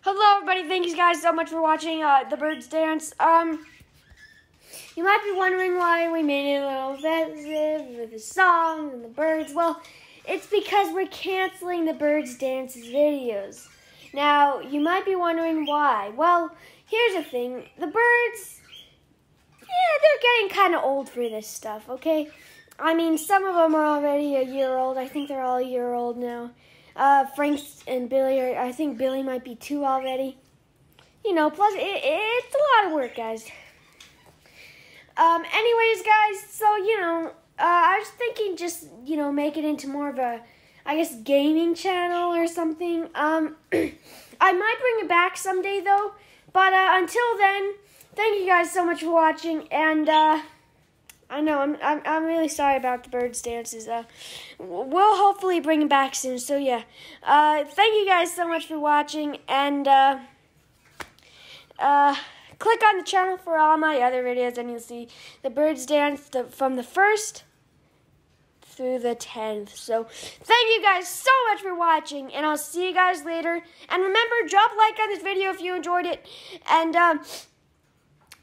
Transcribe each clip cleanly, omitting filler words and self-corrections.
Hello, everybody. Thank you guys so much for watching The Birds Dance. You might be wondering why we made it a little offensive with the song and the birds. Well, it's because we're canceling the Birds Dance's videos. Now, you might be wondering why. Well, here's the thing. The birds, they're getting kind of old for this stuff, okay? I mean, some of them are already a year old. I think they're all a year old now. Frank and Billy I think Billy might be 2 already. You know, plus it's a lot of work, guys. Anyways, guys, so, I was thinking just, make it into more of a, I guess, gaming channel or something. I might bring it back someday, though. But, until then, thank you guys so much for watching, and, I know, I'm really sorry about the Birds Dances. We'll hopefully bring it back soon, so yeah. Thank you guys so much for watching, and, click on the channel for all my other videos, and you'll see the Birds Dance from the 1st through the 10th. So, thank you guys so much for watching, and I'll see you guys later. And remember, drop a like on this video if you enjoyed it, and,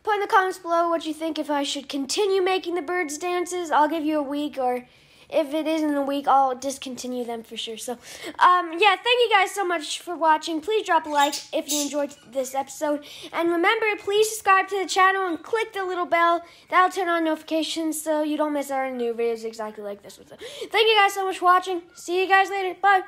put in the comments below what you think if I should continue making the Birds Dances. I'll give you a week, or if it isn't a week, I'll discontinue them for sure. So, yeah, thank you guys so much for watching. Please drop a like if you enjoyed this episode. And remember, please subscribe to the channel and click the little bell. That'll turn on notifications so you don't miss our new videos exactly like this one. So, thank you guys so much for watching. See you guys later. Bye.